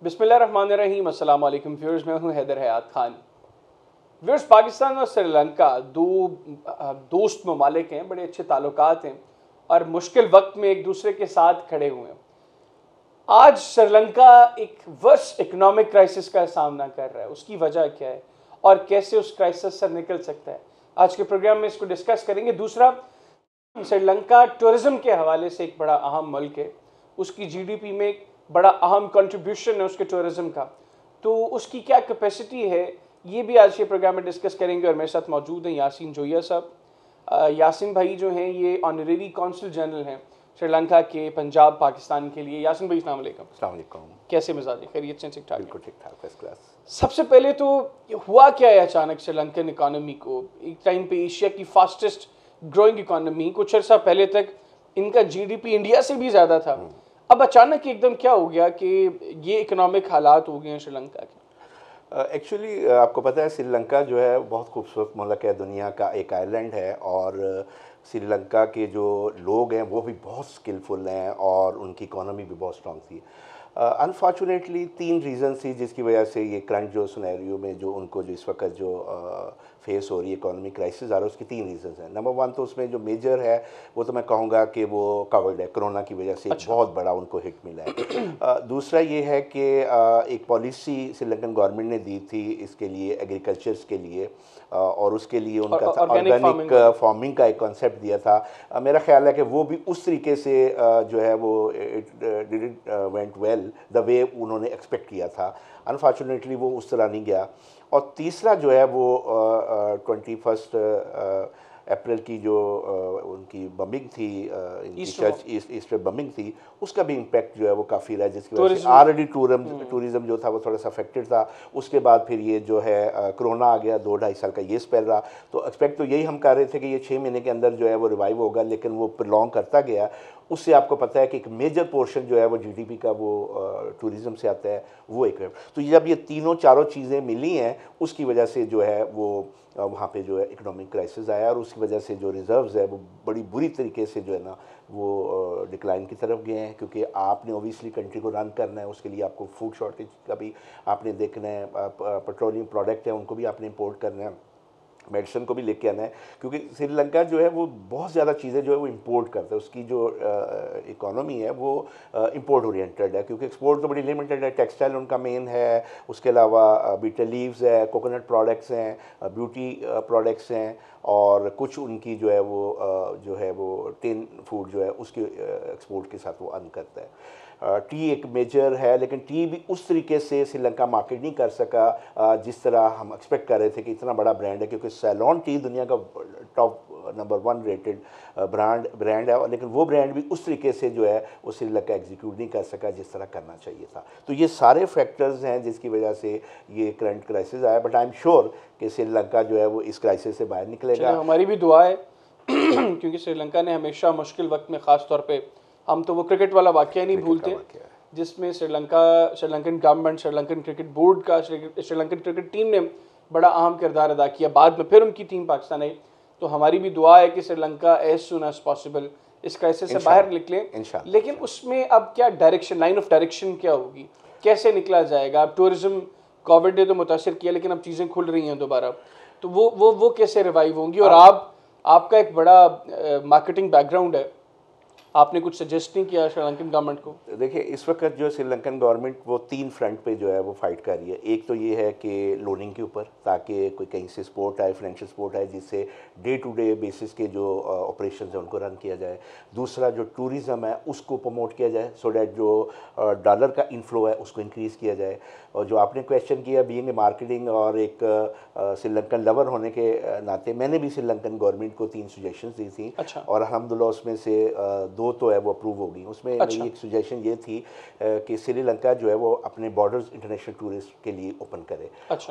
बिस्मिल्लाहिर्रहमानिर्रहीम। अस्सलाम वालेकुम व्यूअर्स, मैं हूं हैदर हयात खान। व्यूअर्स, पाकिस्तान और श्रीलंका दो दोस्त ममालिक हैं, बड़े अच्छे ताल्लुकात हैं और मुश्किल वक्त में एक दूसरे के साथ खड़े हुए हैं। आज श्रीलंका एक वर्स्ट इकोनॉमिक क्राइसिस का सामना कर रहा है। उसकी वजह क्या है और कैसे उस क्राइसिस से निकल सकता है, आज के प्रोग्राम में इसको डिस्कस करेंगे। दूसरा, श्रीलंका टूरिज्म के हवाले से एक बड़ा अहम मुल्क है, उसकी जीडीपी में एक बड़ा अहम कंट्रीब्यूशन है उसके टूरिज्म का, तो उसकी क्या कैपेसिटी है, ये भी आज के प्रोग्राम में डिस्कस करेंगे। और मेरे साथ मौजूद हैं यासीन जोया साहब। यासीन भाई जो हैं ये ऑनरेरी कौंसल जनरल हैं श्रीलंका के पंजाब पाकिस्तान के लिए। यासीन भाई अस्सलाम वालेकुम। अस्सलाम वालेकुम। कैसे मिजाज, खैरियत से? ठीक ठाक? बिल्कुल ठीक ठाक, फर्स्ट क्लास। सबसे पहले तो हुआ क्या है अचानक श्रीलंकन इकोनॉमी को, एक टाइम पे एशिया की फास्टेस्ट ग्रोइंग इकोनॉमी, कुछ अर्सा पहले तक इनका जीडीपी इंडिया से भी ज़्यादा था, अब अचानक एकदम क्या हो गया कि ये इकोनॉमिक हालात हो गए हैं श्रीलंका के? एक्चुअली आपको पता है श्रीलंका जो है बहुत खूबसूरत मुल्क है, दुनिया का एक आइलैंड है और श्रीलंका के जो लोग हैं वो भी बहुत स्किलफुल हैं और उनकी इकोनॉमी भी बहुत स्ट्रांग थी। अनफॉर्चुनेटली 3 रीज़न थी जिसकी वजह से ये करंट जो सिनेरियो में जो उनको जो इस वक्त जो फेस हो रही है इकोनॉमिक क्राइसिस आ रहा है, उसकी 3 रीज़न्स हैं। नंबर 1 तो उसमें जो मेजर है वो तो मैं कहूँगा कि वो कोविड है, कोरोना की वजह से एक बहुत बड़ा उनको हिट मिला है। दूसरा ये है कि एक पॉलिसी श्रीलंकन गवर्नमेंट ने दी थी इसके लिए, एग्रीकल्चर्स के लिए, और उसके लिए उनका ऑर्गेनिक फार्मिंग का एक कॉन्सेप्ट दिया था। मेरा ख्याल है कि वो भी उस तरीके से जो है वो it didn't went well the way उन्होंने एक्सपेक्ट किया था। अनफॉर्चुनेटली वो उस तरह नहीं गया। और तीसरा जो है वो 21 अप्रैल की जो उनकी बमिंग थी, इनकी चर्च ईस्टर बमिंग थी, उसका भी इम्पैक्ट जो है वो काफ़ी रहा, जिसकी वजह से ऑलरेडी टूरिज्म जो था वो थोड़ा सा अफेक्टेड था। उसके बाद फिर ये जो है कोरोना आ गया, 2-2.5 साल का ये स्पेल रहा। तो एक्सपेक्ट तो यही हम कर रहे थे कि ये 6 महीने के अंदर जो है वो रिवाइव होगा, लेकिन वो प्रोलॉन्ग करता गया। उससे आपको पता है कि एक मेजर पोर्शन जो है वो जीडीपी का वो टूरिज्म से आता है, वो एक है। तो जब ये तीनों चारों चीज़ें मिली हैं उसकी वजह से जो है वो वहाँ पे जो है इकोनॉमिक क्राइसिस आया और उसकी वजह से जो रिजर्व्स है वो बड़ी बुरी तरीके से जो है ना वो डिक्लाइन की तरफ गए हैं। क्योंकि आपने ओबियसली कंट्री को रन करना है, उसके लिए आपको फूड शॉर्टेज का भी आपने देखना है, पेट्रोलियम प्रोडक्ट है उनको भी आपने इंपोर्ट करना है, मेडिसिन को भी लेके आना है। क्योंकि श्रीलंका जो है वो बहुत ज़्यादा चीज़ें जो है वो इंपोर्ट करता है, उसकी जो इकोनॉमी है वो इंपोर्ट ओरिएंटेड है, क्योंकि एक्सपोर्ट तो बड़ी लिमिटेड है। टेक्सटाइल उनका मेन है, उसके अलावा बीटल लीव्स है, कोकोनट प्रोडक्ट्स हैं, ब्यूटी प्रोडक्ट्स हैं, और कुछ उनकी जो है वो टिन फूड जो है उसके एक्सपोर्ट के साथ वो अर्न करता है। टी एक मेजर है, लेकिन टी भी उस तरीके से श्रीलंका मार्केट नहीं कर सका जिस तरह हम एक्सपेक्ट कर रहे थे कि इतना बड़ा ब्रांड है, क्योंकि सैलॉन टी दुनिया का टॉप नंबर 1 रेटेड ब्रांड है, लेकिन वो ब्रांड भी उस तरीके से जो है वो श्रीलंका एग्जीक्यूट नहीं कर सका जिस तरह करना चाहिए था। तो ये सारे फैक्टर्स हैं जिसकी वजह से ये करंट क्राइसिस आया। बट आई एम श्योर कि श्रीलंका जो है वो इस क्राइसिस से बाहर निकलेगा। हमारी भी दुआ है क्योंकि श्रीलंका ने हमेशा मुश्किल वक्त में, ख़ास तौर पे हम तो वो क्रिकेट वाला वाक़या नहीं भूलते जिसमें Sri Lankan government, Sri Lankan cricket board का, श्रीलंकन क्रिकेट टीम ने बड़ा अहम किरदार अदा किया। बाद में फिर उनकी टीम पाकिस्तान आई। तो हमारी भी दुआ है कि Sri Lanka as soon as possible इस क्राइसिस से बाहर निकले। लेकिन उसमें अब क्या डायरेक्शन, लाइन ऑफ डायरेक्शन क्या होगी, कैसे निकला जाएगा? अब टूरिज्म कोविड ने तो मुतासर किया, लेकिन अब चीज़ें खुल रही हैं दोबारा, तो वो कैसे रिवाइव होंगी? और आपका एक बड़ा मार्केटिंग बैकग्राउंड है, आपने कुछ सजेस्ट नहीं किया श्रीलंकन गवर्नमेंट को? देखिए, इस वक्त जो श्रीलंकन गवर्नमेंट वो 3 फ्रंट पे जो है वो फाइट कर रही है। एक तो ये है कि लोनिंग के ऊपर, ताकि कोई कहीं से सपोर्ट आए, फाइनेंशियल सपोर्ट आए, जिससे डे टू डे बेसिस के जो ऑपरेशन है उनको रन किया जाए। दूसरा जो टूरिज़्म है उसको प्रमोट किया जाए, सो डैट जो डॉलर का इनफ्लो है उसको इंक्रीज़ किया जाए। और जो आपने क्वेश्चन किया, बीइंग ए मार्केटिंग और एक श्रीलंकन लवर होने के नाते, मैंने भी श्रीलंकन गवर्नमेंट को 3 सजेशंस दी थी। और अल्हम्दुलिल्लाह उसमें से 2 तो है वो अप्रूव हो गई। उसमें मेरी एक सजेशन ये थी कि श्रीलंका जो है वो अपने बॉर्डर्स इंटरनेशनल टूरिस्ट के लिए ओपन करे।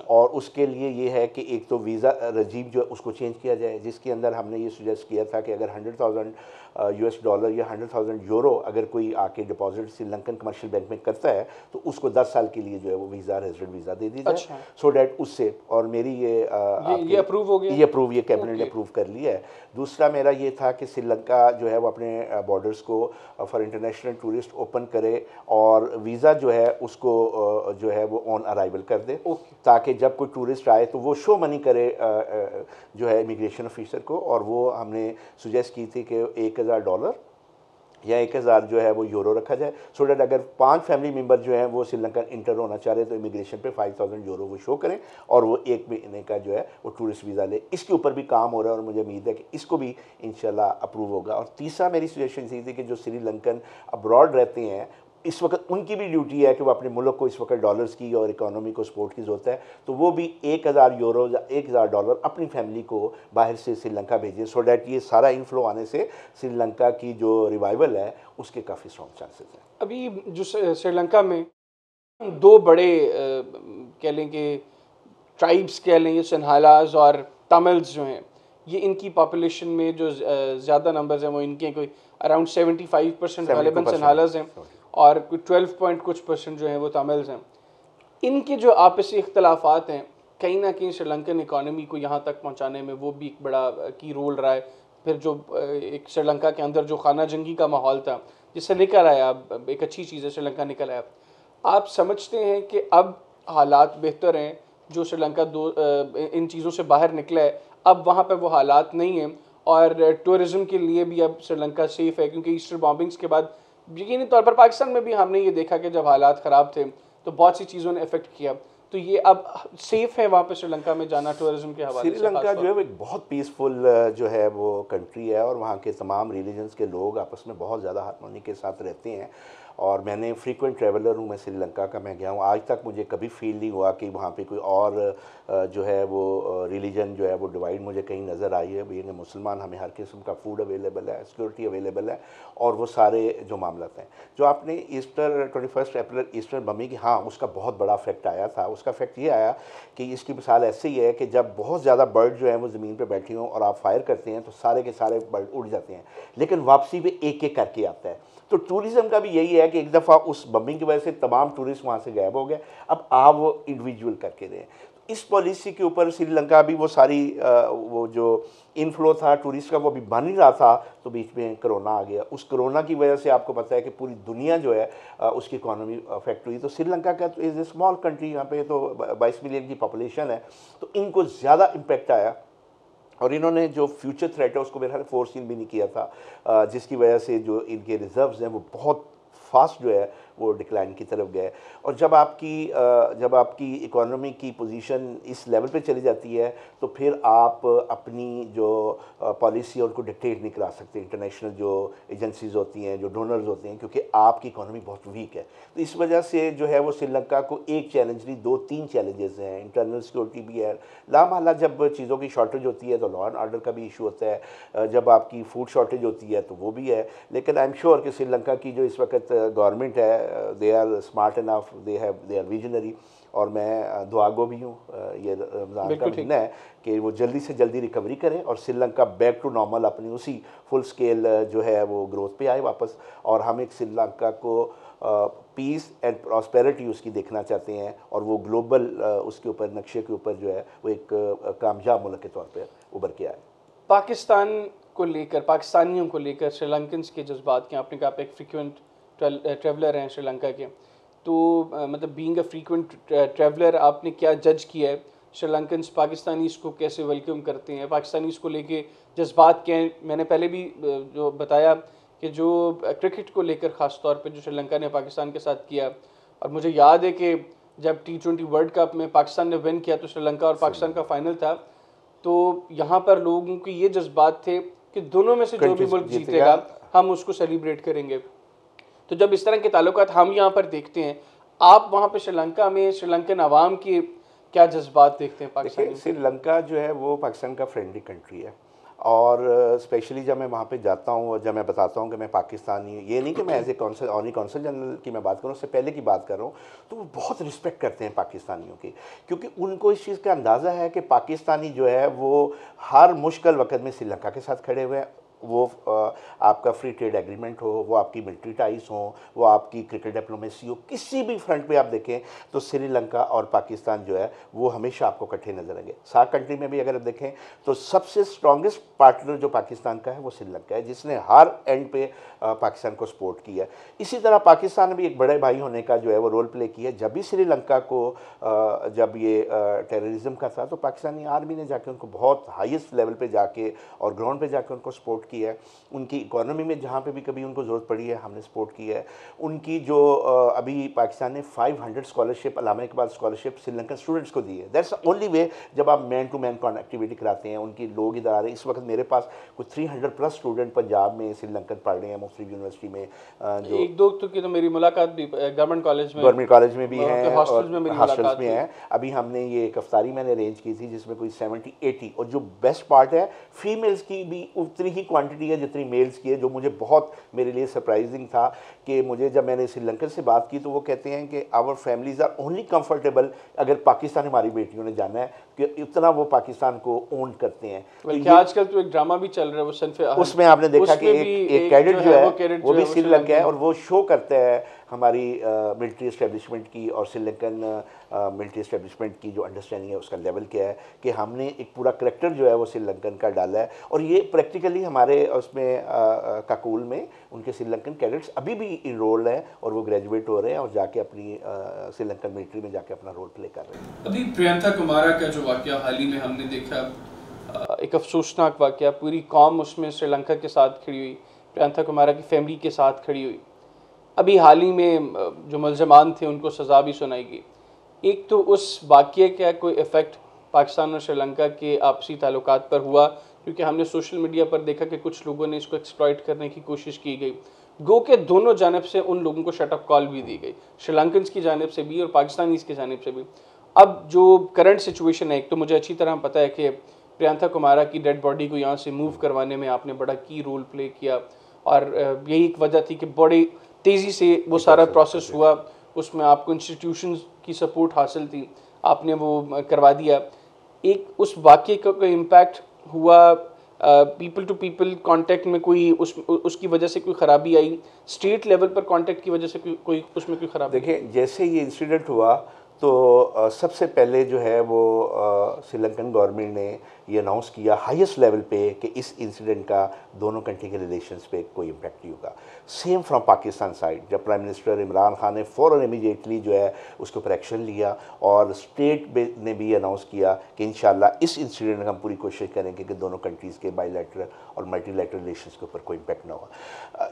और उसके लिए ये है कि एक तो वीज़ा रजीब जो है उसको चेंज किया जाए, जिसके अंदर हमने ये सजेस्ट किया था कि अगर $100,000 US या 100,000 यूरो अगर कोई आके डिपॉजिट श्रीलंकन कमर्शियल बैंक में करता है तो उसको 10 साल के लिए जो है वो वीज़ा, रेजिडेंट वीज़ा दे दी जाए, सो डैट उससे। और मेरी ये अप्रूव हो गया, ये कैबिनेट ने अप्रूव कर लिया है। दूसरा मेरा ये था कि श्रीलंका जो है वो अपने बॉर्डर्स को फॉर इंटरनेशनल टूरिस्ट ओपन करे और वीज़ा जो है उसको जो है वो ऑन अराइवल कर दे, ताकि जब कोई टूरिस्ट आए तो वो शो मनी करे जो है इमिग्रेशन ऑफिसर को। और वो हमने सुजेस्ट की थी कि $1000 या 1000 जो है वो यूरो रखा जाए, सो डैट अगर 5 फैमिली मेम्बर जो हैं वो श्रीलंका इंटर होना चाह रहे तो इमिग्रेशन पे 5000 यूरो वो शो करें और वो 1 महीने का जो है वो टूरिस्ट वीज़ा ले। इसके ऊपर भी काम हो रहा है और मुझे उम्मीद है कि इसको भी इंशाल्लाह अप्रूव होगा। और तीसरा मेरी सजेशन ये थी कि जो श्रीलंकन अब्रॉड रहते हैं इस वक्त उनकी भी ड्यूटी है कि वो अपने मुल्क को इस वक्त डॉलर्स की और इकोनॉमी को सपोर्ट की ज़रूरत है, तो वो भी 1000 यूरो या $1000 अपनी फैमिली को बाहर से श्रीलंका भेजें, सो डैट ये सारा इनफ्लो आने से श्रीलंका की जो रिवाइवल है उसके काफ़ी स्ट्रॉन्ग चांसेस हैं। अभी जो श्रीलंका में 2 बड़े कह लें कि ट्राइब्स कह लें, ये सिन्हालाज और तमिल्स जो हैं, ये इनकी पॉपुलेशन में जो ज़्यादा नंबर्स हैं वो इनके कोई अराउंड 75% गालिबन सिन्हालाज हैं और कोई 12 पॉइंट कुछ % जो हैं वो तमिल्स हैं। इनके जो आपसी इख्तलाफात हैं कहीं ना कहीं श्रीलंकन इकॉनमी को यहाँ तक पहुँचाने में वो भी एक बड़ा की रोल रहा है। फिर जो एक श्रीलंका के अंदर जो खाना जंगी का माहौल था जिससे निकल आया, एक अच्छी चीज़ है श्रीलंका निकल आया। आप समझते हैं कि अब हालात बेहतर हैं, जो श्रीलंका इन चीज़ों से बाहर निकला है, अब वहाँ पर वो हालात नहीं हैं और टूरिज़्म के लिए भी अब श्रीलंका सेफ़ है? क्योंकि ईस्टर बॉम्बिंग्स के बाद यकीनी तौर पर पाकिस्तान में भी हमने ये देखा कि जब हालात ख़राब थे तो बहुत सी चीज़ों ने इफ़ेक्ट किया, तो ये अब सेफ़ है वहाँ पे श्रीलंका में जाना टूरिज़्म के हवाले से? श्रीलंका जो है वो एक बहुत पीसफुल जो है वो कंट्री है और वहाँ के तमाम रिलीजन्स के लोग आपस में बहुत ज़्यादा हार्मोनी के साथ रहते हैं। और मैंने फ्रीक्वेंट ट्रैवलर हूँ, मैं श्रीलंका का मैं गया हूँ, आज तक मुझे कभी फील नहीं हुआ कि वहाँ पे कोई और जो है वो रिलीजन जो है वो डिवाइड मुझे कहीं नज़र आई है। भैया मुसलमान, हमें हर किस्म का फूड अवेलेबल है, सिक्योरिटी अवेलेबल है और वो सारे जो मामला हैं। जो आपने ईस्टर 21 अप्रैल ईस्टर बमी की, हाँ उसका बहुत बड़ा इफेक्ट आया था। उसका इफेक्ट ये आया कि इसकी मिसाल ऐसे ही है कि जब बहुत ज़्यादा बर्ड जो है वो ज़मीन पर बैठी हों और आप फायर करते हैं तो सारे के सारे बर्ड उड़ जाते हैं, लेकिन वापसी पे एक एक करके आता है। तो टूरिज़्म का भी यही है कि एक दफ़ा उस बम्बिंग की वजह से तमाम टूरिस्ट वहाँ से गायब हो गए, अब आप वो इंडिविजुअल करके दें। इस पॉलिसी के ऊपर श्रीलंका भी वो सारी वो जो इनफ्लो था टूरिस्ट का वो भी बन ही रहा था, तो बीच में कोरोना आ गया। उस कोरोना की वजह से आपको पता है कि पूरी दुनिया जो है उसकी इकॉनमी अफेक्ट हुई। तो श्रीलंका का तो इज़ ए स्मॉल कंट्री, यहाँ पे तो 22 मिलियन की पॉपुलेशन है, तो इनको ज़्यादा इम्पेक्ट आया और इन्होंने जो फ्यूचर थ्रेट है उसको मेरे ख्याल फोरसीन भी नहीं किया था, जिसकी वजह से जो इनके रिजर्व्स हैं वो बहुत फास्ट जो है वो डिक्लाइन की तरफ गए। और जब आपकी इकोनॉमी की पोजीशन इस लेवल पे चली जाती है तो फिर आप अपनी जो पॉलिसी है उनको डिक्टेट नहीं करा सकते इंटरनेशनल जो एजेंसीज होती हैं, जो डोनर्स होते हैं, क्योंकि आपकी इकोनॉमी बहुत वीक है। तो इस वजह से जो है वो श्रीलंका को एक चैलेंज नहीं 2-3 चैलेंजेस हैं। इंटरनल सिक्योरिटी भी है, लामहला जब चीज़ों की शॉर्टेज होती है तो लॉ एंड ऑर्डर का भी इशू होता है, जब आपकी फूड शॉर्टेज होती है तो वो भी है। लेकिन आई एम श्योर कि श्रीलंका की जो इस वक्त गवर्नमेंट है, they are smart enough, they are visionary, और मैं दुआगो भी हूँ, ये रमज़ान का महीना है कि वो जल्दी से जल्दी रिकवरी करें और श्रीलंका बैक टू नॉर्मल अपनी उसी फुल स्केल जो है वो ग्रोथ पे आए वापस। और हम एक श्रीलंका को पीस एंड प्रॉस्पेरिटी उसकी देखना चाहते हैं और वो ग्लोबल उसके ऊपर नक्शे के ऊपर जो है वो एक कामयाब मुल्क के तौर पर उभर के आए। पाकिस्तान को लेकर, पाकिस्तानियों को लेकर श्रीलंकन्स के जज्बात के, आपने कहा आप एक फ्रीक्वेंट ट्रैवलर हैं श्रीलंका के, तो मतलब बीइंग अ फ्रीक्वेंट ट्रैवलर आपने क्या जज किया है श्रीलंकन्स पाकिस्तानीज़ को कैसे वेलकम करते हैं, पाकिस्तानीज़ को लेके जज्बात क्या हैं? मैंने पहले भी जो बताया कि जो क्रिकेट को लेकर ख़ास तौर पे जो श्रीलंका ने पाकिस्तान के साथ किया, और मुझे याद है कि जब T20 वर्ल्ड कप में पाकिस्तान ने विन किया तो श्रीलंका और पाकिस्तान का फाइनल था, तो यहाँ पर लोगों के ये जज्बात थे कि दोनों में से जो भी मुल्क जीतेगा हम उसको सेलिब्रेट करेंगे। तो जब इस तरह के ताल्लुकात हम यहाँ पर देखते हैं, आप वहाँ पे श्रीलंका में श्रीलंकन आवाम के क्या जज्बात देखते हैं? पाकिस्तान श्रीलंका जो है वो पाकिस्तान का फ्रेंडली कंट्री है और स्पेशली जब मैं वहाँ पे जाता हूँ और जब मैं बताता हूँ कि मैं पाकिस्तानी, ये नहीं कि मैं as a council honorary council general की मैं बात करूँ, उससे पहले की बात कर रहा हूँ, तो वो बहुत रिस्पेक्ट करते हैं पाकिस्तानियों की, क्योंकि उनको इस चीज़ का अंदाज़ा है कि पाकिस्तानी जो है वो हर मुश्किल वक्त में श्रीलंका के साथ खड़े हुए हैं। वो आपका फ्री ट्रेड एग्रीमेंट हो, वो आपकी मिलिट्री टाइज हो, वो आपकी क्रिकेट डिप्लोमेसी हो, किसी भी फ्रंट पे आप देखें तो श्रीलंका और पाकिस्तान जो है वो हमेशा आपको इकट्ठे नजर आएंगे। सार्क कंट्री में भी अगर आप देखें तो सबसे स्ट्रॉन्गेस्ट पार्टनर जो पाकिस्तान का है वो श्रीलंका है, जिसने हर एंड पे पाकिस्तान को सपोर्ट किया है। इसी तरह पाकिस्तान ने भी एक बड़े भाई होने का जो है वो रोल प्ले किया है। जब भी श्रीलंका को जब ये टेररिज्म का था तो पाकिस्तानी आर्मी ने जाके उनको बहुत हाईएस्ट लेवल पे जाके और ग्राउंड पे जाके उनको सपोर्ट किया है। उनकी इकोनॉमी में जहाँ पे भी कभी उनको ज़रूरत पड़ी है हमने सपोर्ट किया है। उनकी जो अभी पाकिस्तान ने 500 स्कॉलरशिप, अल्लामा इकबाल स्कॉलरशिप श्रीलंकन स्टूडेंट्स को दी है। दैट्स ओनली वे जब आप मैन टू मैन कनेक्टिविटी कराते हैं, उनकी लोग इधर आ रहे हैं। इस वक्त मेरे पास कुछ 300+ स्टूडेंट पंजाब में श्रीलंकन पढ़ रहे हैं मुफ्ती यूनिवर्सिटी में। जो एक दो तो की तो मेरी मुलाकात भी गवर्नमेंट कॉलेज में भी है, हॉस्टल्स में है। अभी हमने ये एक अफ्तारी मैंने अरेंज की थी जिसमें कोई 70-80, और जो बेस्ट पार्ट है फीमेल्स की भी उतनी ही क्वांटिटी है जितनी मेल्स की है, जो मुझे बहुत मेरे लिए सरप्राइजिंग था कि मुझे जब मैंने श्रीलंकन से बात की तो वो कहते हैं कि our families are only comfortable अगर पाकिस्तान हमारी बेटियों ने जाना है कि इतना वो पाकिस्तान को ओन करते हैं। तो आजकल तो एक ड्रामा भी चल रहा है वो सनफे, उसमें आपने देखा कि एक कैडेट जो है वो भी श्रीलंका है और वो शो करता है हमारी मिलिट्री एस्टेब्लिशमेंट की और श्रीलंकन मिलिट्री एस्टेब्लिशमेंट की जो अंडरस्टैंडिंग है उसका लेवल क्या है, कि हमने एक पूरा करैक्टर जो है वो श्रीलंकन का डाला है। और ये प्रैक्टिकली हमारे उसमें काकूल में उनके श्रीलंकन कैडेट्स अभी भी इनरोल्ड हैं और वो ग्रेजुएट हो रहे हैं और जाके अपनी श्रीलंकन मिलिट्री में जाके अपना रोल प्ले कर रहे हैं। अभी प्रियंका कुमारा का जो वाकया हाल ही में हमने देखा, एक अफसोसनाक वाकया, पूरी कौम उसमें श्रीलंका के साथ खड़ी हुई, प्रियंका कुमारा की फैमिली के साथ खड़ी हुई। अभी हाल ही में जो मुल्ज़मान थे उनको सज़ा भी सुनाई गई। एक तो उस वाक़ये का कोई इफ़ेक्ट पाकिस्तान और श्रीलंका के आपसी ताल्लुकात पर हुआ, क्योंकि हमने सोशल मीडिया पर देखा कि कुछ लोगों ने इसको एक्सप्लॉइट करने की कोशिश की गई। गो के दोनों जानब से उन लोगों को शट अप कॉल भी दी गई, श्रीलंकन्स की जानब से भी और पाकिस्तानीज़ की जानब से भी। अब जो करंट सिचुएशन है, एक तो मुझे अच्छी तरह पता है कि प्रियंका कुमारा की डेड बॉडी को यहाँ से मूव करवाने में आपने बड़ा की रोल प्ले किया, और यही एक वजह थी कि बड़ी तेज़ी से वो सारा प्रोसेस हुआ, उसमें आपको इंस्टीट्यूशंस की सपोर्ट हासिल थी, आपने वो करवा दिया। एक उस वाक़ये का कोई इम्पैक्ट हुआ, पीपल टू पीपल कांटेक्ट में कोई उसकी वजह से कोई ख़राबी आई, स्टेट लेवल पर कांटेक्ट की वजह से कोई उसमें कोई ख़राबी? देखिए, जैसे ये इंसिडेंट हुआ तो सबसे पहले जो है वो श्रीलंकन गवर्नमेंट ने ये अनाउंस किया हाईएस्ट लेवल पे कि इस इंसिडेंट का दोनों कंट्री के रिलेशंस पे कोई इम्पैक्ट नहीं होगा। सेम फ्रॉम पाकिस्तान साइड, जब प्राइम मिनिस्टर इमरान खान ने फ़ौरन इमीडिएटली जो है उसके ऊपर एक्शन लिया और स्टेट ने भी अनाउंस किया कि इंशाल्लाह इस इंसिडेंट में हम पूरी कोशिश करेंगे कि दोनों कंट्रीज़ के बाईलैटरल और मल्टीलैटरल रिलेशंस के ऊपर कोई इम्पैक्ट ना हो।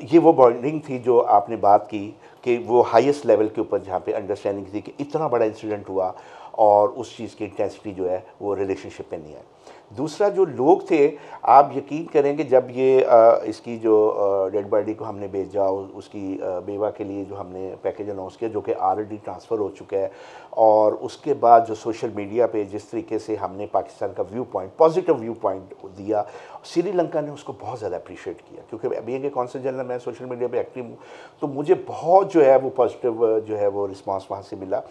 ये वो बॉन्डिंग थी जो आपने बात की कि वो हाईएस्ट लेवल के ऊपर जहाँ पे अंडरस्टैंडिंग थी कि इतना बड़ा इंसिडेंट हुआ और उस चीज़ की इंटेंसिटी जो है वो रिलेशनशिप में नहीं है। दूसरा, जो लोग थे, आप यकीन करेंगे जब ये इसकी जो डेड बॉडी को हमने भेजा, उसकी बेवा के लिए जो हमने पैकेज अनाउंस किया जो कि ऑलरेडी ट्रांसफ़र हो चुका है, और उसके बाद जो सोशल मीडिया पे जिस तरीके से हमने पाकिस्तान का view point, positive view point दिया, श्रीलंका ने उसको बहुत ज़्यादा अप्रिशिएट किया। क्योंकि अभी एक कौंसल जनरल मैं सोशल मीडिया पे एक्टिव हूँ तो मुझे बहुत जो है वो पॉजिटिव जो है वो रिस्पॉन्स वहाँ से मिला।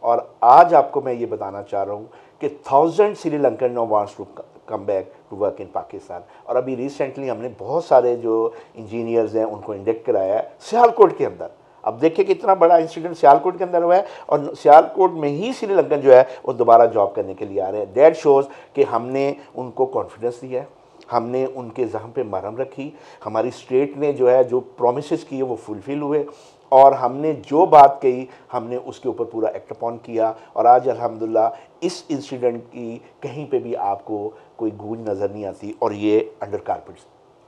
और आज आपको मैं ये बताना चाह रहा हूँ कि 1000 Sri Lankan now wants to come back to work in Pakistan. और अभी रिसेंटली हमने बहुत सारे जो इंजीनियर्स हैं उनको इंडक्ट कराया है सियालकोट के अंदर। अब देखिए कि इतना बड़ा इंसिडेंट सियालकोट के अंदर हुआ है और सियालकोट में ही श्रीलंकन जो है वो दोबारा जॉब करने के लिए आ रहे हैं। दैट शोज़ कि हमने उनको कॉन्फिडेंस दिया है, हमने उनके जख्म पे मरहम रखी, हमारी स्टेट ने जो है जो प्रोमिसेस किए वो फुलफिल हुए, और हमने जो बात कही हमने उसके ऊपर पूरा एक्ट अपॉन किया। और आज अल्हम्दुलिल्लाह इस इंसिडेंट की कहीं पे भी आपको कोई गूंज नज़र नहीं आती और ये अंडर कारपेट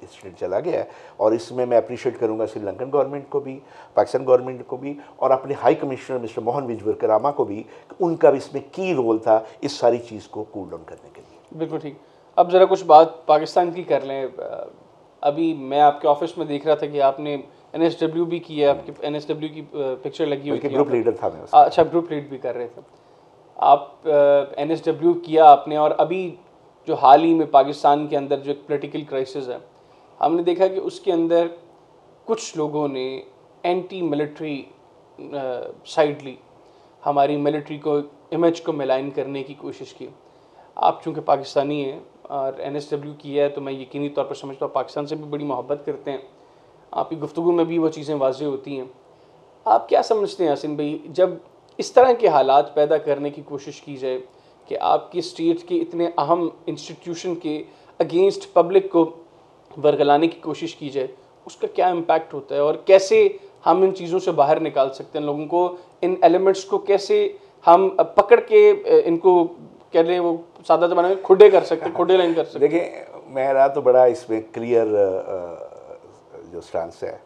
इंसिडेंट चला गया है। और इसमें मैं अप्रिशिएट करूंगा श्रीलंकन गवर्नमेंट को भी, पाकिस्तान गवर्नमेंट को भी, और अपने high commissioner mister Mohan Vijayvargiya को भी, उनका भी इसमें की रोल था इस सारी चीज़ को कूल डाउन करने के लिए। बिल्कुल ठीक। अब ज़रा कुछ बात पाकिस्तान की कर लें। अभी मैं आपके ऑफिस में देख रहा था कि आपने NSW भी की है, आपकी NSW की पिक्चर लगी हुई थी। ग्रुप लीडर था मैं। अच्छा, ग्रुप लीड भी कर रहे थे आप। NSW किया आपने, और अभी जो हाल ही में पाकिस्तान के अंदर जो एक पोलिटिकल क्राइसिस है, हमने देखा कि उसके अंदर कुछ लोगों ने एंटी मिलिट्री साइड ली, हमारी मिलिट्री को इमेज को मिलाइन करने की कोशिश की। आप चूँकि पाकिस्तानी हैं, और NSW की है, तो मैं यकीनी तौर पर समझता हूँ पाकिस्तान से भी बड़ी मोहब्बत करते हैं। आपकी गुफ्तगू में भी वो चीज़ें वाज़ेह होती हैं। आप क्या समझते हैं यासिन भाई, जब इस तरह के हालात पैदा करने की कोशिश की जाए कि आपकी स्टेट के इतने अहम इंस्टीट्यूशन के अगेंस्ट पब्लिक को वरगलाने की कोशिश की जाए, उसका क्या इम्पैक्ट होता है और कैसे हम इन चीज़ों से बाहर निकाल सकते हैं लोगों को, इन एलिमेंट्स को कैसे हम पकड़ के इनको कह लें वो सादा ज़बान में खुडे कर सकते हैं, खुडे लाइन कर सकते हैं? देखिए, मेरा तो बड़ा इसमें क्लियर जो स्टांस है,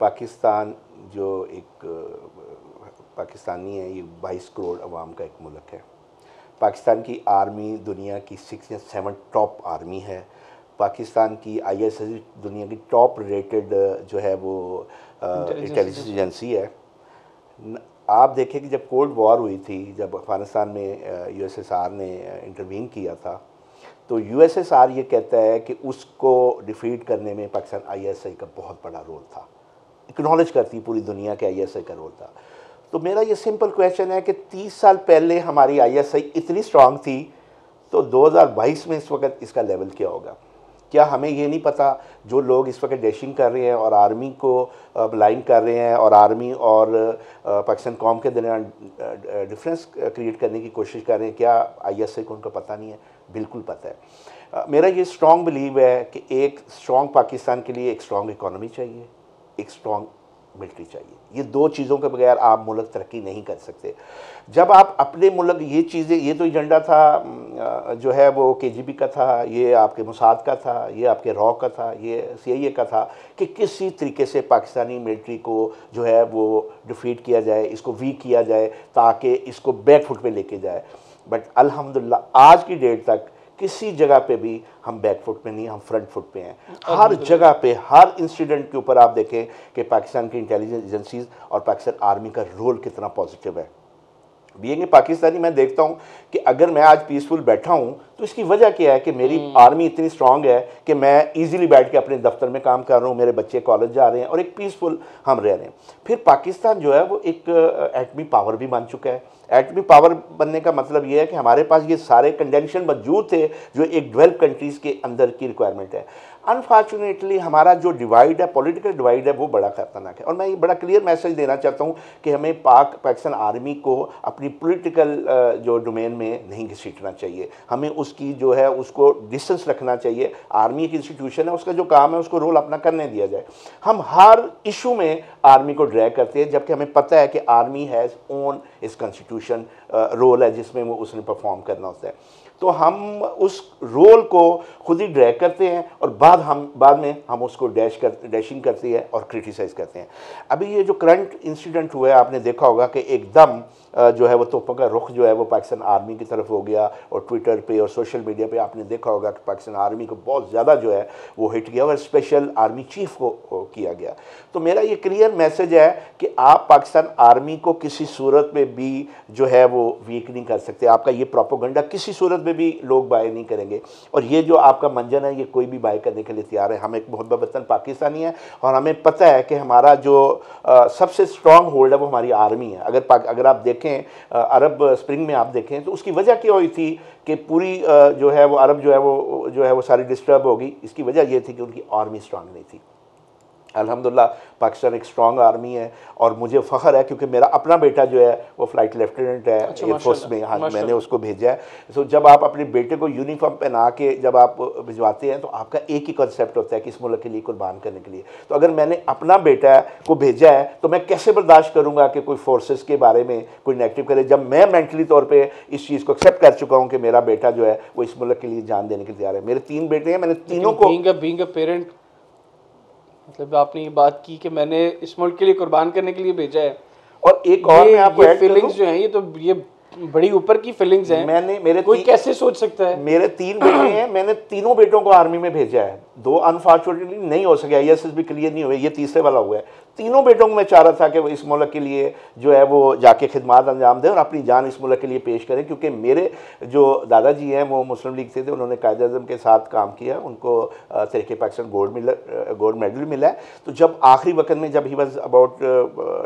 पाकिस्तान जो एक पाकिस्तानी है, ये 22 करोड़ अवाम का एक मुल्क है। पाकिस्तान की आर्मी दुनिया की 6 या 7 टॉप आर्मी है। पाकिस्तान की ISS दुनिया की टॉप रेटेड जो है वो इंटेलिजेंस एजेंसी है। आप देखें कि जब कोल्ड वॉर हुई थी, जब अफगानिस्तान में USSR ने इंटरवीन किया था, तो USSR ये कहता है कि उसको डिफीट करने में पाकिस्तान ISI का बहुत बड़ा रोल था। एक्नॉलेज करती पूरी दुनिया के ISI का रोल था। तो मेरा ये सिंपल क्वेश्चन है कि 30 साल पहले हमारी ISI इतनी स्ट्रांग थी, तो 2022 में इस वक्त इसका लेवल क्या होगा? क्या हमें ये नहीं पता जो लोग इस वक्त डैशिंग कर रहे हैं और आर्मी को ब्लाइंड कर रहे हैं और आर्मी और पाकिस्तान कौम के दरमियान डिफरेंस क्रिएट करने की कोशिश कर रहे हैं, क्या ISI को उनको पता नहीं है? बिल्कुल पता है। मेरा ये स्ट्रॉन्ग बिलीव है कि एक स्ट्रॉन्ग पाकिस्तान के लिए एक स्ट्रॉन्ग इकॉनमी चाहिए, एक स्ट्रॉन्ग मिलिट्री चाहिए। ये दो चीज़ों के बगैर आप मुल्क तरक्की नहीं कर सकते। जब आप अपने मुल्क ये चीज़ें, ये तो एजेंडा था जो है वो KGB का था, ये आपके मुसाद का था, ये आपके रॉ का था, ये CIA का था कि किसी तरीके से पाकिस्तानी मिलिट्री को जो है वो डिफीट किया जाए, इसको वीक किया जाए ताकि इसको बैक फुट पे लेके जाए। बट अल्हम्दुलिल्लाह आज की डेट तक किसी जगह पे भी हम बैक फुट पे नहीं, हम फ्रंट फुट पे हैं। हर जगह पे, हर इंसिडेंट के ऊपर आप देखें कि पाकिस्तान की इंटेलिजेंस एजेंसीज और पाकिस्तान आर्मी का रोल कितना पॉजिटिव है। बीइंग ए पाकिस्तानी मैं देखता हूँ कि अगर मैं आज पीसफुल बैठा हूँ तो इसकी वजह क्या है कि मेरी आर्मी इतनी स्ट्रांग है कि मैं इजीली बैठ के अपने दफ्तर में काम कर रहा हूँ, मेरे बच्चे कॉलेज जा रहे हैं और एक पीसफुल हम रह रहे हैं। फिर पाकिस्तान जो है वो एक एटमी पावर भी बन चुका है। एटमी पावर बनने का मतलब ये है कि हमारे पास ये सारे कंडीशन मौजूद थे जो एक डेवलप कंट्रीज़ के अंदर की रिक्वायरमेंट है। अनफॉर्चुनेटली हमारा जो डिवाइड है, पॉलिटिकल डिवाइड है, वो बड़ा खतरनाक है। और मैं ये बड़ा क्लियर मैसेज देना चाहता हूँ कि हमें पाकिस्तान आर्मी को अपनी पॉलिटिकल जो डोमेन में नहीं घसीटना चाहिए। हमें उसकी जो है उसको डिस्टेंस रखना चाहिए। आर्मी एक इंस्टीट्यूशन है, उसका जो काम है उसको रोल अपना करने दिया जाए। हम हर इशू में आर्मी को ड्रैग करते हैं, जबकि हमें पता है कि आर्मी हैज़ ओन इस कॉन्स्टिट्यूशन रोल है जिसमें वो उसने परफॉर्म करना होता है। तो हम उस रोल को खुद ही ड्रैग करते हैं और बाद में हम उसको डैशिंग करते हैं और क्रिटिसाइज़ करते हैं। अभी ये जो करंट इंसिडेंट हुआ है, आपने देखा होगा कि एकदम जो है वो तोपों का रुख जो है वो पाकिस्तान आर्मी की तरफ हो गया और ट्विटर पे और सोशल मीडिया पे आपने देखा होगा कि पाकिस्तान आर्मी को बहुत ज़्यादा जो है वो हिट किया और स्पेशल आर्मी चीफ को किया गया। तो मेरा ये क्लियर मैसेज है कि आप पाकिस्तान आर्मी को किसी सूरत में भी जो है वो वीक नहीं कर सकते। आपका ये प्रोपेगेंडा किसी सूरत में भी लोग बाय नहीं करेंगे और ये जो आपका मंजन है ये कोई भी बाय करने के लिए तैयार है। हम एक मुहब्बत वतन पाकिस्तानी है और हमें पता है कि हमारा जो सबसे स्ट्रॉन्ग होल्ड है वो हमारी आर्मी है। अगर आप देखें अरब स्प्रिंग में आप देखें तो उसकी वजह क्या हुई थी कि पूरी जो है वो अरब जो है वो सारी डिस्टर्ब हो गई। इसकी वजह ये थी कि उनकी आर्मी स्ट्रांग नहीं थी। अल्हम्दुलिल्लाह पाकिस्तान एक स्ट्रॉन्ग आर्मी है और मुझे फ़ख्र है क्योंकि मेरा अपना बेटा जो है वो फ़्लाइट लेफ्टिनेंट है एयरफोर्स में। हाँ, मैंने उसको भेजा है। तो जब आप अपने बेटे को यूनिफॉर्म पहना के जब आप भिजवाते हैं तो आपका एक ही कॉन्सेप्ट होता है कि इस मुल्क के लिए कुर्बान करने के लिए। तो अगर मैंने अपना बेटा को भेजा है तो मैं कैसे बर्दाश्त करूँगा कि कोई फोर्सेस के बारे में कोई नेगेटिव करे, जब मैं मेंटली तौर पर इस चीज़ को एक्सेप्ट कर चुका हूँ कि मेरा बेटा जो है वो इस मुल्क के लिए जान देने के लिए तैयार है। मेरे 3 बेटे हैं, मैंने तीनों को बीइंग अ पेरेंट, मतलब आपने ये बात की कि मैंने इस मुल्क के लिए कुर्बान करने के लिए भेजा है। और एक और मैं आपको ऐड फीलिंग्स जो हैं ये बड़ी ऊपर की फीलिंग्स हैं। मेरे कोई कैसे सोच सकता है? मेरे 3 बेटे हैं, मैंने तीनों बेटों को आर्मी में भेजा है। 2 अनफॉर्चुनेटली नहीं हो सके, ISS भी क्लियर नहीं हुए, ये तीसरे वाला हुआ है। तीनों बेटों को मैं चाह रहा था कि वो इस मुल्क के लिए जो है वो जाके खिदमत अंजाम दें और अपनी जान इस मुल्क के लिए पेश करें। क्योंकि मेरे जो दादाजी हैं वो मुस्लिम लीग से थे, उन्होंने कायद-ए-आज़म के साथ काम किया, उनको तहरीक पाकिस्तान गोल्ड मेडल मिला है। तो जब आखिरी वक्त में जब ही वॉज अबाउट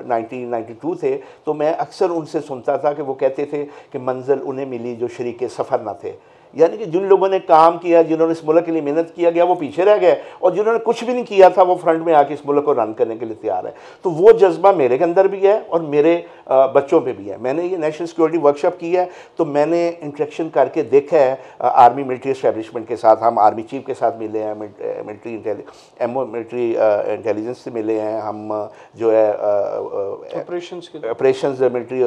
1992 थे तो मैं अक्सर उनसे सुनता था कि वो कहते थे कि मंजिल उन्हें मिली जो शरीके सफ़र ना थे, यानी कि जिन लोगों ने काम किया, जिन्होंने इस मुल्क के लिए मेहनत किया गया, वो पीछे रह गए, और जिन्होंने कुछ भी नहीं किया था वो फ्रंट में आके इस मुल्क को रन करने के लिए तैयार है। तो वो जज्बा मेरे के अंदर भी है और मेरे बच्चों पे भी है। मैंने ये नेशनल सिक्योरिटी वर्कशॉप की है तो मैंने इंटरेक्शन करके देखा है आर्मी मिलिट्री एस्टेब्लिशमेंट के साथ। हम आर्मी चीफ के साथ मिले हैं, मिलिट्री इंटेलिजेंस से मिले हैं, हम जो है ऑपरेशंस मिलिट्री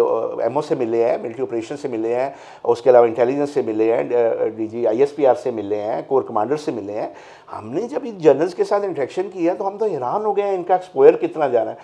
एमओ से मिले हैं, मिलिट्री ऑपरेशन से मिले हैं, उसके अलावा इंटेलिजेंस से मिले हैं, डीजी ISPR से मिले हैं, कोर कमांडर से मिले हैं। हमने जब इन जनरल्स के साथ इंटरेक्शन किया तो हम तो हैरान हो गए हैं इनका एक्सपोयर कितना जा रहा है।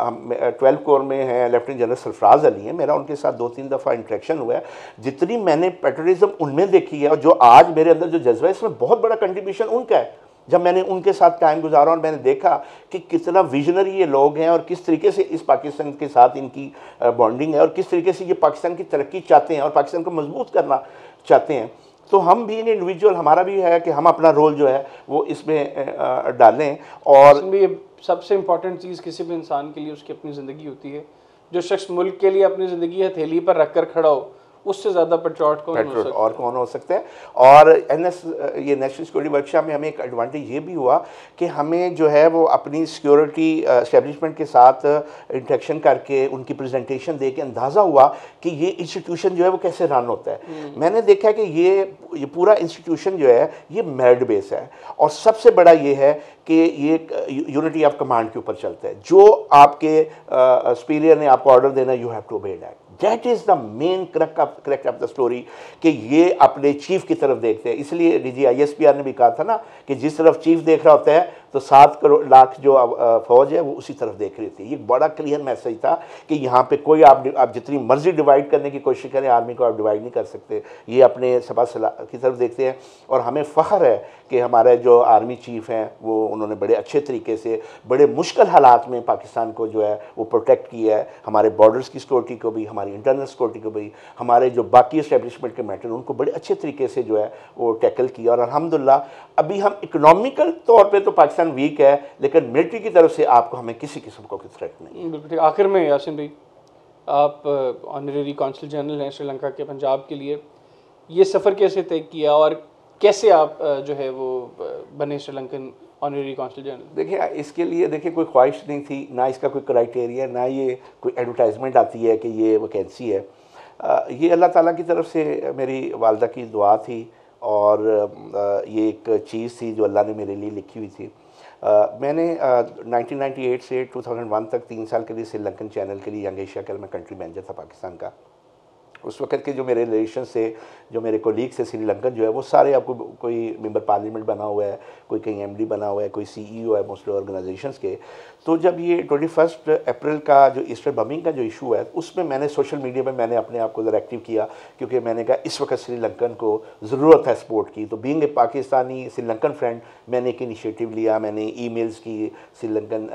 हम 12 कोर में हैं, लेफ्टिनेंट जनरल सरफराज अली हैं, मेरा उनके साथ 2-3 दफ़ा इंटरेक्शन हुआ है। जितनी मैंने पेट्रियटिज्म उनमें देखी है और जो आज मेरे अंदर जो जज्बा है, इसमें बहुत बड़ा कंट्रीब्यूशन उनका है। जब मैंने उनके साथ टाइम गुजारा और मैंने देखा कि कितना विजनरी ये लोग हैं और किस तरीके से इस पाकिस्तान के साथ इनकी बॉन्डिंग है और किस तरीके से ये पाकिस्तान की तरक्की चाहते हैं और पाकिस्तान को मजबूत करना चाहते हैं, तो हम भी इन इंडिविजुअल, हमारा भी है कि हम अपना रोल जो है वो इसमें डालें। और ये सबसे इम्पॉर्टेंट चीज़ किसी भी इंसान के लिए उसकी अपनी ज़िंदगी होती है। जो शख्स मुल्क के लिए अपनी ज़िंदगी हथेली पर रख कर खड़ा हो, उससे ज़्यादा पेट्रियट कौन हो सकता है। और ये नेशनल सिक्योरिटी वर्कशॉप में हमें एक एडवांटेज ये भी हुआ कि हमें जो है वो अपनी सिक्योरिटी एस्टेब्लिशमेंट के साथ इंटरेक्शन करके उनकी प्रेजेंटेशन दे के अंदाज़ा हुआ कि ये इंस्टीट्यूशन जो है वो कैसे रन होता है। मैंने देखा कि ये पूरा इंस्टीट्यूशन जो है ये मेरिट बेस है और सबसे बड़ा ये है कि ये यूनिटी ऑफ कमांड के ऊपर चलता है। जो आपके सुपीरियर ने आपको ऑर्डर देना, you have to obey that. That is the main correct of the story कि ये अपने चीफ की तरफ देखते हैं। इसलिए DG ISPR ने भी कहा था ना कि जिस तरफ चीफ देख रहा होता है तो 7 लाख जो फौज है वो उसी तरफ देख रही थी। ये बड़ा क्लियर मैसेज था कि यहाँ पे कोई आप जितनी मर्जी डिवाइड करने की कोशिश करें, आर्मी को आप डिवाइड नहीं कर सकते। ये अपने सपा की तरफ देखते हैं और हमें फ़ख्र है कि हमारे जो आर्मी चीफ हैं वो उन्होंने बड़े अच्छे तरीके से बड़े मुश्किल हालात में पाकिस्तान को जो है वो प्रोटेक्ट किया है। हमारे बॉर्डर्स की सिक्योरिटी को भी, हमारी इंटरनल सिक्योरिटी को भी, हमारे जो बाकी इस्टेब्लिशमेंट के मैटर उनको बड़े अच्छे तरीके से जो है वो टैकल किया। और अल्हम्दुलिल्लाह अभी हम इकोनॉमिकल तौर पे तो पाकिस्तान वीक है, लेकिन मिलिट्री की तरफ से आपको हमें किसी किस्म का थ्रेट नहीं। बिल्कुल। आखिर में यासिन भाई, आप ऑनरेरी कौंसल जनरल हैं श्रीलंका के पंजाब के लिए, ये सफ़र कैसे तय किया और कैसे आप जो है वो बने श्रीलंकन ऑनरेरी कौंसल जनरल? देखिए, इसके लिए देखिए कोई ख्वाहिश नहीं थी, ना इसका कोई क्राइटेरिया, ना ये कोई एडवर्टाइजमेंट आती है कि ये वैकेंसी है। ये अल्लाह ताला की तरफ से मेरी वालदा की दुआ थी और ये एक चीज़ थी जो अल्लाह ने मेरे लिए लिखी हुई थी। मैंने 1998 से 2001 तक 3 साल के लिए श्रीलंकन चैनल के लिए यंग एशिया का मैं कंट्री मैनेजर था पाकिस्तान का। उस वक्त के जो मेरे रिलेशन से, जो मेरे कोलीग से श्रीलंकन जो है वो सारे, आपको कोई मेंबर पार्लियामेंट बना हुआ है, कोई कहीं MD बना हुआ है, कोई CEO है मोस्टली ऑर्गेनाइजेशंस के। तो जब ये 21 अप्रैल का जो ईस्टर बमिंग का जो इशू है, उसमें मैंने सोशल मीडिया में मैंने अपने आप को ज़रा एक्टिव किया, क्योंकि मैंने कहा इस वक्त श्रीलंकन को ज़रूरत है सपोर्ट की। तो being a Pakistani Sri Lankan friend, मैंने एक इनिशिएटिव लिया। मैंने ईमेल्स की श्रीलंकन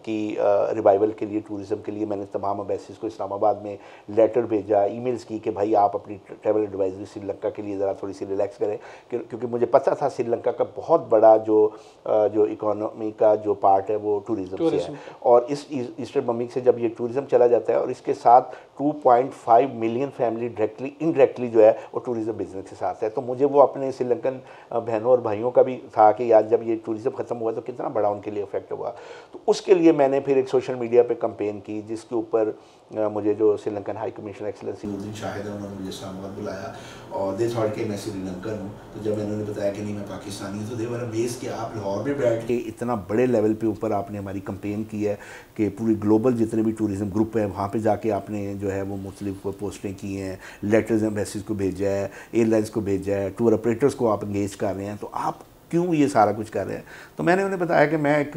की रिवाइवल के लिए, टूरिज़म के लिए मैंने तमाम अम्बेसीज को इस्लामाबाद में लेटर भेजा, ईमेल्स की कि भाई आप अपनी ट्रैवल एडवाइजरी श्रीलंका के लिए ज़रा थोड़ी सी रिलैक्स करें, क्योंकि मुझे पता था श्रीलंका का बहुत बड़ा जो इकोनॉमी का जो पार्ट है वो टूरिज़्म से है। और इस ईस्टर बमिंग से जब ये टूरिज़्म चला जाता है और इसके साथ 2.5 मिलियन फैमिली डायरेक्टली इनडायरेक्टली जो है वो टूरिज़्म बिजनेस के साथ है। तो मुझे वो अपने श्रीलंकन बहनों और भाइयों का भी था कि यार जब ये टूरिज़्म ख़त्म हुआ तो कितना बड़ा उनके लिए इफेक्ट हुआ। तो उसके लिए मैंने फिर एक सोशल मीडिया पे कैंपेन की, जिसके ऊपर मुझे जो श्रीलंकन हाई कमीशन एक्सीलेंसी उस दिन शाहिद है, उन्होंने मुझे इस्लामाबाद बुलाया और दे थॉट कि मैं श्रीलंकन हूँ। तो जब मैंने उन्हें बताया कि नहीं मैं पाकिस्तानी हूँ, तो दे वर अमेज़्ड कि आप लाहौर में बैठ के इतना बड़े लेवल पे ऊपर आपने हमारी कैंपेन की है कि पूरी ग्लोबल जितने भी टूरिज़म ग्रुप हैं वहाँ पे जाके आपने जो है वो मुख्तलिफ पोस्टें की हैं, लेटर्स एम्बेसीज को भेजा है, एयरलाइंस को भेजा है, टूर ऑपरेटर्स को आप इंगेज कर रहे हैं, तो आप क्यों ये सारा कुछ कर रहे हैं। तो मैंने उन्हें बताया कि मैं एक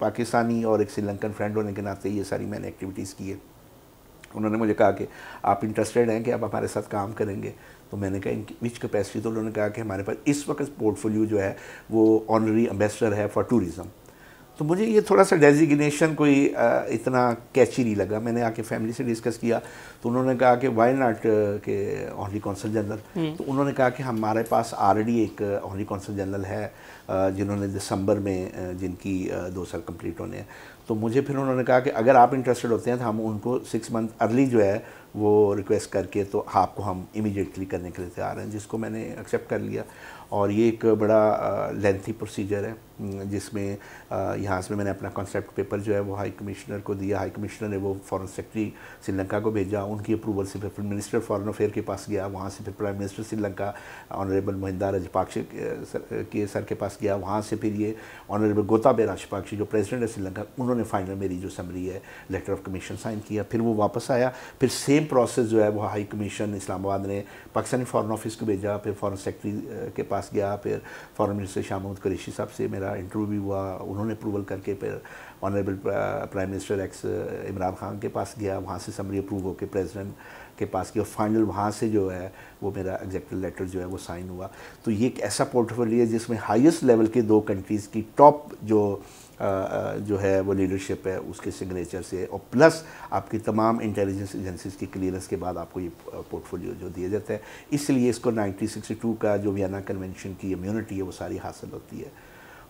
पाकिस्तानी और एक श्रीलंकन फ्रेंड होने के नाते ये सारी मैंने एक्टिविटीज़ की है। उन्होंने मुझे कहा कि आप इंटरेस्टेड हैं कि आप हमारे साथ काम करेंगे। तो मैंने कहा इन विच कैपेसिटी। तो उन्होंने कहा कि हमारे पास इस वक्त पोर्टफोलियो जो है वो ऑनररी एम्बेसडर है फॉर टूरिज़म। तो मुझे ये थोड़ा सा डेजिग्नेशन कोई इतना कैची नहीं लगा। मैंने आके फैमिली से डिस्कस किया तो उन्होंने कहा कि वाई नॉट के ऑनरी कौंसल जनरल। तो उन्होंने कहा कि हमारे पास ऑलरेडी एक ऑनरी कौंसल जनरल है जिन्होंने दिसंबर में जिनकी 2 साल कंप्लीट होने हैं। तो मुझे फिर उन्होंने कहा कि अगर आप इंटरेस्टेड होते हैं तो हम उनको 6 मंथ अर्ली जो है वो रिक्वेस्ट करके तो आपको हम इमीडिएटली करने के लिए तैयार हैं, जिसको मैंने एक्सेप्ट कर लिया। और ये एक बड़ा लेंथी प्रोसीजर है जिसमें यहाँ से मैंने अपना कॉन्सेप्ट पेपर जो है वो हाई कमिश्नर को दिया। हाई कमिश्नर ने वो फॉरेन सेक्रेटरी श्रीलंका को भेजा, उनकी अप्रूवल से फिर मिनिस्टर फॉरेन अफेयर के पास गया, वहाँ से फिर prime minister Sri Lanka honourable Mahinda राजपाक्षे के सर के पास गया, वहाँ से फिर ये ऑनरेबल गोताबे राजपाक्षे जो प्रेसिडेंट है श्रीलंका, उन्होंने फाइनल मेरी जो समरी है लेटर ऑफ कमीशन साइन किया। फिर वो वापस आया, फिर सेम प्रोसेस जो है वो हाई कमीशन इस्लामाबाद ने पाकिस्तानी फॉरेन ऑफिस को भेजा, फिर फॉरेन सेक्रेटरी के पास गया, फिर फॉरेन मिनिस्टर शाह महमूद कुरैशी साहब से मेरा इंटरव्यू भी हुआ, उन्होंने अप्रूवल करके फिर honourable prime minister x Imran Khan के पास गया, वहाँ से समरी अप्रूव होकर प्रेसिडेंट के पास गया, फाइनल वहाँ से जो है वो मेरा एग्जेक्टिव लेटर जो है वो साइन हुआ। तो ये एक ऐसा पोर्टफोलियो है जिसमें हाईएस्ट लेवल के 2 कंट्रीज़ की टॉप जो है वो लीडरशिप है उसके सिग्नेचर से, और प्लस आपकी तमाम इंटेलिजेंस एजेंसीज की क्लियरेंस के बाद आपको ये पोर्टफोलियो जो दिया जाता है। इसलिए इसको 1962 का जो वियना कन्वेंशन की इम्यूनिटी है वो सारी हासिल होती है,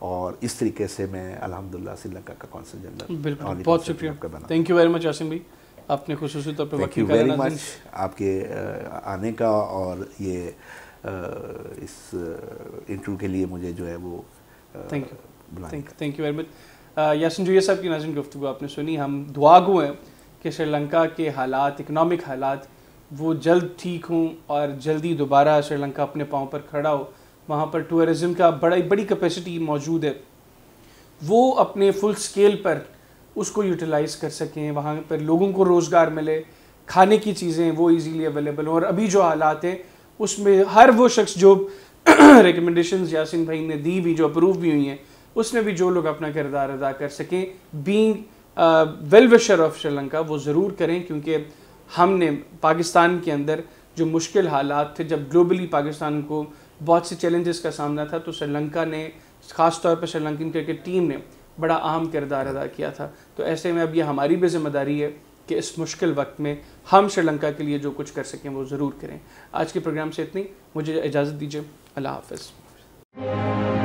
और इस तरीके से मैं अल्हम्दुलिल्लाह श्रीलंका का कौंसल जनरल। बिल्कुल, बहुत शुक्रिया, thank you very much Yasin भाई, आपने खुसूसी तौर पर थैंक यू वेरी मच आपके आने का, और ये इस इंटरव्यू के लिए मुझे जो है वो thank you very much. Yasin Joya साहब की नाज़रीन गुफ्तगू आपने सुनी। हम दुआगो हैं कि श्रीलंका के हालात, इकनॉमिक हालात वो जल्द ठीक हों और जल्दी दोबारा श्रीलंका अपने पाँव पर खड़ा हो। वहाँ पर टूरिज़म का बड़ी कैपेसिटी मौजूद है, वो अपने फुल स्केल पर उसको यूटिलाइज़ कर सकें, वहाँ पर लोगों को रोज़गार मिले, खाने की चीज़ें वो इजीली अवेलेबल हों। और अभी जो हालात हैं उसमें हर वो शख्स जो रिकमेंडेशंस यासिन भाई ने दी भी, जो अप्रूव भी हुई हैं, उसमें भी जो लोग अपना किरदार अदा कर सकें, being well wisher of Sri Lanka, वो ज़रूर करें। क्योंकि हमने पाकिस्तान के अंदर जो मुश्किल हालात थे, जब ग्लोबली पाकिस्तान को बहुत से चैलेंजेस का सामना था, तो श्रीलंका ने, ख़ास तौर पर श्रीलंकन क्रिकेट टीम ने बड़ा अहम किरदार अदा किया था। तो ऐसे में अब ये हमारी भी जिम्मेदारी है कि इस मुश्किल वक्त में हम श्रीलंका के लिए जो कुछ कर सकें वो ज़रूर करें। आज के प्रोग्राम से इतनी, मुझे इजाज़त दीजिए, अल्लाह हाफ़िज़।